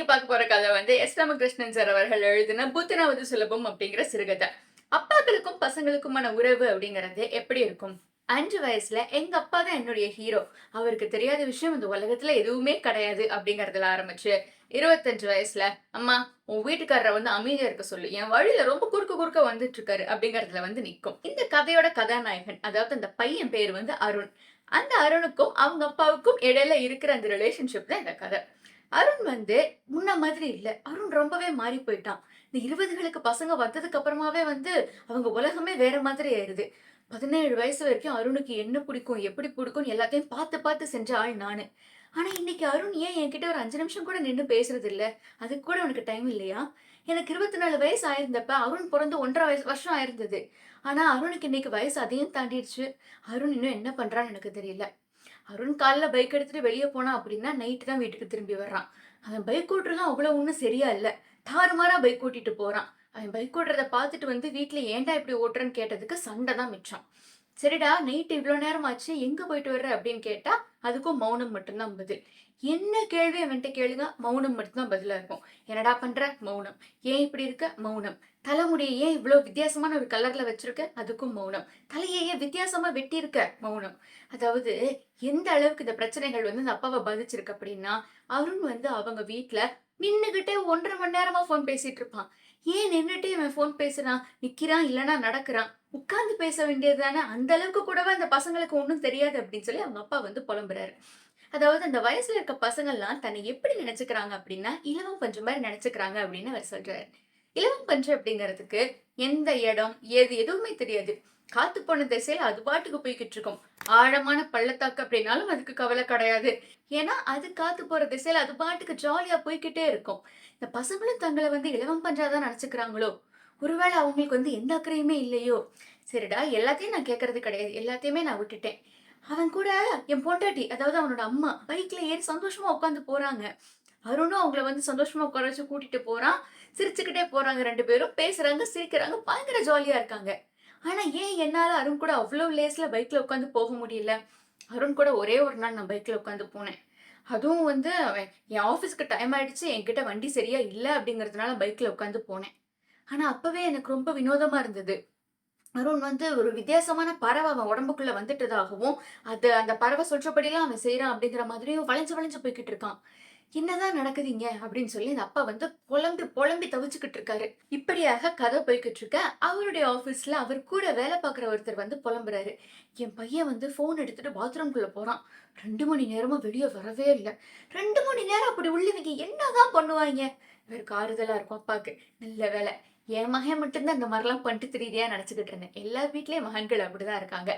இன்னைக்கு பார்க்க போற கதை வந்து எஸ். ராமகிருஷ்ணன் சார் அவர்கள் எழுதின புத்தனாவது சுலபம் அப்படிங்கிற சிறுகதை. அப்பாக்களுக்கும் பசங்களுக்குமான உறவு அப்படிங்கிறது எப்படி இருக்கும்? 5 வயசுல எங்க அப்பா தான் என்னுடைய ஹீரோ. அவருக்கு தெரியாத விஷயம் இந்த உலகத்துல எதுவுமே கிடையாது அப்படிங்கறதுல ஆரம்பிச்சு, 25 வயசுல அம்மா உன் வீட்டுக்காரரை வந்து அமைதியா இருக்க சொல்லு. என் வழியில ரொம்ப குறுக்க குறுக்க வந்துட்டு இருக்காரு அப்படிங்கறதுல வந்து நிக்கும். இந்த கதையோட கதாநாயகன் அதாவது அந்த பையன் பேர் வந்து அருண். அந்த அருணுக்கும் அவங்க அப்பாவுக்கும் இடையில இருக்கிற அந்த ரிலேஷன்ஷிப் தான் இந்த கதை. அருண் வந்து முன்ன மாதிரி இல்ல. அருண் ரொம்பவே மாறி போயிட்டான். இந்த 20களுக்கு பசங்க வந்ததுக்கு அப்புறமாவே வந்து அவங்க உலகமே வேற மாதிரி ஆயிருது. 17 வயசு வரைக்கும் அருணுக்கு என்ன பிடிக்கும், எப்படி பிடிக்கும்னு எல்லாத்தையும் பார்த்து பார்த்து செஞ்ச ஆள் நானு. ஆனா இன்னைக்கு அருண் ஏன் என்கிட்ட ஒரு 5 நிமிஷம் கூட நின்னு பேசுறது இல்ல? அதுக்கு கூட உனக்கு டைம் இல்லையா? எனக்கு 24 வயசு ஆயிருந்தப்ப அருண் பொறந்து 1½ வருஷம் ஆயிருந்தது. ஆனா அருணுக்கு இன்னைக்கு வயசு அதையும் தாண்டிடுச்சு. அருண் இன்னும் என்ன பண்றான்னு எனக்கு தெரியல. அருண் காலைல பைக் எடுத்துட்டு வெளிய போனான் அப்படின்னா, நைட்டு தான் வீட்டுக்கு திரும்பி வர்றான். அவன் பைக் ஓட்டுறதும் அவ்வளோ ஒண்ணும் சரியா இல்ல. தாறுமாறா பைக் ஓட்டிட்டு போறான். அவன் பைக் ஓட்டுறத பார்த்துட்டு வந்து வீட்ல ஏன்டா இப்படி ஓட்டுறன்னு கேட்டதுக்கு சண்டை தான் மிச்சம். சரிடா நைட் இவ்ளோ நேரம் ஆச்சு எங்க போயிட்டு வர்ற அப்படின்னு கேட்டா, அதுக்கும் மௌனம் மட்டும் தான் பதில். என்ன கேள்வி அவன்ட்ட கேளுங்க, மௌனம் மட்டும் தான் பதிலா இருக்கும். என்னடா பண்ற? மௌனம். ஏன் இப்படி இருக்க? மௌனம். தலைமுடிய ஏன் இவ்ளோ வித்தியாசமான ஒரு கலர்ல வச்சிருக்க? அதுக்கும் மௌனம். தலைய ஏன் வித்தியாசமா வெட்டியிருக்க? மௌனம். அதாவது எந்த அளவுக்கு இந்த பிரச்சனைகள் வந்து இந்த அப்பாவ பாதிச்சிருக்கு அப்படின்னா, அருண் வந்து அவங்க வீட்ல நின்னுகிட்டே 1½ மணி நேரமா ஃபோன் பேசிட்டு இருப்பான். ஏன் நின்னுட்டே இவன் ஃபோன் பேசுறான்? நிக்கிறான் இல்லன்னா நடக்குறான். உட்கார்ந்து பேச வேண்டியது தானே! அந்த அளவுக்கு கூடவா அந்த பசங்களுக்கு ஒண்ணும் தெரியாது அப்படின்னு சொல்லி அவங்க அப்பா வந்து புலம்புறாரு. அதாவது அந்த வயசுல இருக்க பசங்கள்லாம் தன்னை எப்படி நினைச்சுக்கிறாங்க அப்படின்னா, இலவம் பஞ்சு மாரி நினைச்சுக்கிறாங்க அப்படின்னு அவர் சொல்றாரு. இலவம் பஞ்சு அப்படிங்கிறதுக்கு எந்த இடம், ஏது எதுவுமே தெரியாது. காத்து போன திசையில அது பாட்டுக்கு போய்க்கிட்டு இருக்கும். ஆழமான பள்ளத்தாக்கு அப்படின்னாலும் அதுக்கு கவலை கிடையாது. ஏன்னா, அது காத்து போற திசையில அது பாட்டுக்கு ஜாலியா போய்க்கிட்டே இருக்கும். இந்த பசங்களும் தங்கள வந்து இலவம் பஞ்சா தான் நினைச்சுக்கிறாங்களோ? ஒருவேளை அவங்களுக்கு வந்து எந்த அக்கறையுமே இல்லையோ? சரிடா, எல்லாத்தையும் நான் கேட்கறது கிடையாது. எல்லாத்தையுமே நான் விட்டுட்டேன். அவன் கூட என் பொண்டாட்டி, அதாவது அவனோட அம்மா பைக்ல ஏறி சந்தோஷமா உட்கார்ந்து போறாங்க. அருணும் அவங்கள வந்து சந்தோஷமா உட்கார வச்சு கூட்டிட்டு போறான். சிரிச்சுக்கிட்டே போறாங்க 2 பேரும். பேசுறாங்க, சிரிக்கிறாங்க. பயங்கர ஜாலியா இருக்காங்க. ஆனா ஏன் என்னால அருண் கூட அவ்ளோ லேஸ்ல பைக்ல உட்கார்ந்து போக முடியல? அருண் கூட ஒரே ஒரு நாள் நான் பைக்ல உட்கார்ந்து போனேன். அதுவும் வந்து அவன் என் ஆஃபீஸ்க்கு டைம் ஆயிடுச்சு. என்கிட்ட வண்டி சரியா இல்ல அப்படிங்கிறதுனால பைக்ல உட்கார்ந்து போனேன். ஆனா அப்பவே எனக்கு ரொம்ப வினோதமா இருந்தது. அருண் வந்து ஒரு வித்தியாசமான பறவை அவன் உடம்புக்குள்ள வந்துட்டதாகவும், அந்த பறவை சொல்றபடிலாம் அவன் செய்றான் அப்படிங்கிற மாதிரியும் வளைஞ்சு வளைஞ்சு போய்க்கிட்டு இருக்கான். "என்னதான் நடக்குது இங்க?" அப்படின்னு சொல்லி அந்த அப்பா வந்து புலம்பி புலம்பி தவிச்சுக்கிட்டு இருக்காரு. இப்படியாக கதை போய்க்கிட்டு இருக்க, அவருடைய ஆஃபீஸ்ல அவர் கூட வேலை பார்க்குற ஒருத்தர் வந்து புலம்புறாரு. "என் பையன் வந்து ஃபோன் எடுத்துட்டு பாத்ரூம்குள்ள போறான். 2 மணி நேரமா வெளிய வரவே இல்ல. 2 மணி நேரம் அப்படி உள்ள இவங்க என்னதான் பண்ணுவாய்ங்க?" இவருக்கு ஆறுதலா இருக்கும் அப்பாக்கு. "நல்ல வேளை. என் மகன் மட்டும் தான் இந்த மாரிலாம் பண்ணிட்டு திரியிறியா நெனச்சுக்கிட்டு இருந்தேன். எல்லா வீட்லயும் மகன்கள் அப்படிதான் இருக்காங்க.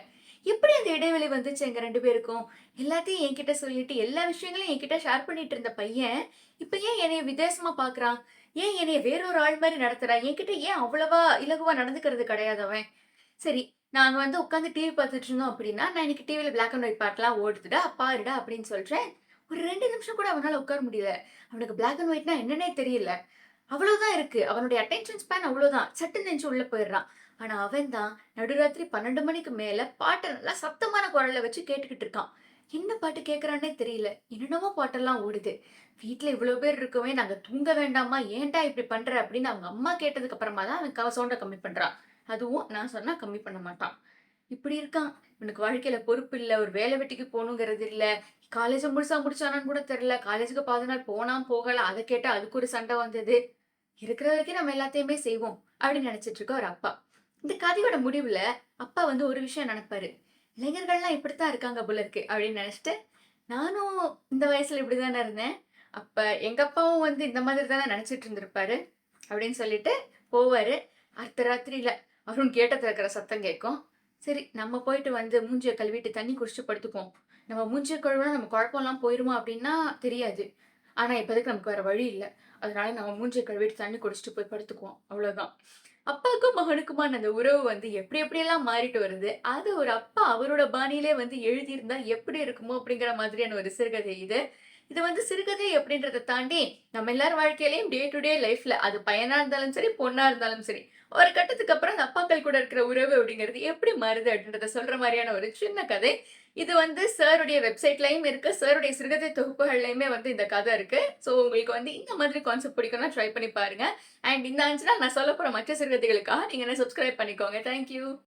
எப்படி அந்த இடைவெளி வந்துச்சு எங்க 2 பேருக்கும்? எல்லாத்தையும் என்கிட்ட சொல்லிட்டு, எல்லா விஷயங்களையும் என்கிட்ட ஷேர் பண்ணிட்டு இருந்த பையன், இப்ப ஏன் என்னைய வித்தியாசமா பார்க்குறான்? ஏன் என்னைய வேற ஒரு ஆள் மாரி நடத்துறான்? என்கிட்ட ஏன் அவ்வளவா இலகுவா நடந்துக்கிறது கிடையாது அவன்? சரி, நாங்க வந்து உட்கார்ந்து டிவி பார்த்துட்டு இருந்தோம் அப்படின்னா, நான் இன்னைக்கு டிவில பிளாக் அண்ட் ஒயிட் பாட்டுலாம் ஓடுதுடா, பாருடா அப்படின்னு சொல்றேன். ஒரு 2 நிமிஷம் கூட அவனால உட்கார முடியல. அவனுக்கு பிளாக் அண்ட் ஒயிட்னா என்னன்னே தெரியல. அவ்வளவுதான் இருக்கு. அவனுடைய அட்டென்ஷன் ஸ்பேன் அவ்வளவுதான். சட்டுன்னு எந்திச்சு உள்ள போயிடுறான். ஆனா அவன் தான் நடுராத்திரி 12 மணிக்கு மேல பாட்ட நல்லா சத்தமான குரல்ல வச்சு கேட்டுக்கிட்டு இருக்கான். என்ன பாட்டு கேட்கறான்னே தெரியல. என்னென்னமோ பாட்டெல்லாம் ஓடுது. வீட்ல இவ்ளோ பேர் இருக்கவே நாங்க தூங்க வேண்டாமா? ஏன்டா இப்படி பண்ற? அப்படின்னு அவங்க அம்மா கேட்டதுக்கு அப்புறமா தான் அவன் சவுண்ட கம்மி பண்றான். அதுவும் நான் சொன்னா கம்மி பண்ண மாட்டான். இப்படி இருக்கான். இவனுக்கு வாழ்க்கையில பொறுப்பு இல்ல. ஒரு வேலை வெட்டிக்கு போகணுங்கிறது இல்ல. காலேஜ முழுசா முடிச்சானான்னு கூட தெரியல. காலேஜுக்கு பாதி நாள் போனான், போகல. அத கேட்டா அதுக்கு ஒரு சண்டை வந்தது. இருக்கிற வரைக்கும் நம்ம எல்லாத்தையுமே செய்வோம் அப்படின்னு நினைச்சிட்டு இருக்க ஒரு அப்பா. இந்த கதையோட முடிவுல அப்பா வந்து ஒரு விஷயம் நினைப்பாரு. இளைஞர்கள்லாம் இப்படித்தான் இருக்காங்க போல இருக்கு அப்படின்னு நினைச்சிட்டு, நானும் இந்த வயசுல இப்படிதானே இருந்தேன். அப்ப எங்க அப்பாவும் வந்து இந்த மாதிரி தானே நினைச்சிட்டு இருந்திருப்பாரு அப்படின்னு சொல்லிட்டு போவாரு. அடுத்த ராத்திரியில அருண் கேட்ட திறக்கிற சத்தம் கேட்கும். சரி நம்ம போயிட்டு வந்து மூஞ்சிய கழுவிட்டு தண்ணி குடிச்சிட்டு படுத்துக்குவோம். நம்ம மூஞ்சிய கழுவுனா நம்ம குழப்பம்லாம் போயிருமா அப்படின்னா தெரியாது. ஆனா இப்போதைக்கு நமக்கு வேற வழி இல்ல. அதனால நம்ம மூஞ்சிய கழுவிட்டு தண்ணி குடிச்சிட்டு போய் படுத்துக்குவோம். அவ்வளோதான். அப்பாவுக்கும் மகனுக்குமான அந்த உறவு வந்து எப்படி எப்படியெல்லாம் மாறிட்டு வருது. அது ஒரு அப்பா அவரோட பாணியிலே வந்து எழுதியிருந்தா எப்படி இருக்குமோ அப்படிங்கிற மாதிரியான ஒரு சிறுகதை இது. இது வந்து சிறுகதை அப்படின்றத தாண்டி, நம்ம எல்லார் வாழ்க்கையிலயும் டே டு டே லைஃப்ல அது பையனா இருந்தாலும் சரி, பொண்ணா இருந்தாலும் சரி, ஒரு கட்டத்துக்கு அப்புறம் அந்த அப்பாக்கள் கூட இருக்கிற உறவு அப்படிங்கிறது எப்படி மாறுது அப்படின்றத சொல்ற மாரியான ஒரு சின்ன கதை. இது வந்து சாருடைய வெப்சைட்லயும் இருக்கு. சாருடைய சிறுகதை தொகுப்புகள்லயுமே வந்து இந்த கதை இருக்கு. ஸோ உங்களுக்கு வந்து இந்த மாதிரி கான்செப்ட் பிடிக்கும்னா ட்ரை பண்ணி பாருங்க. அண்ட் இந்த 5 நாள் நான் சொல்லப்போற மற்ற சிறுகதைகளுக்காக நீங்க என்ன சப்ஸ்கிரைப் பண்ணிக்கோங்க. Thank you.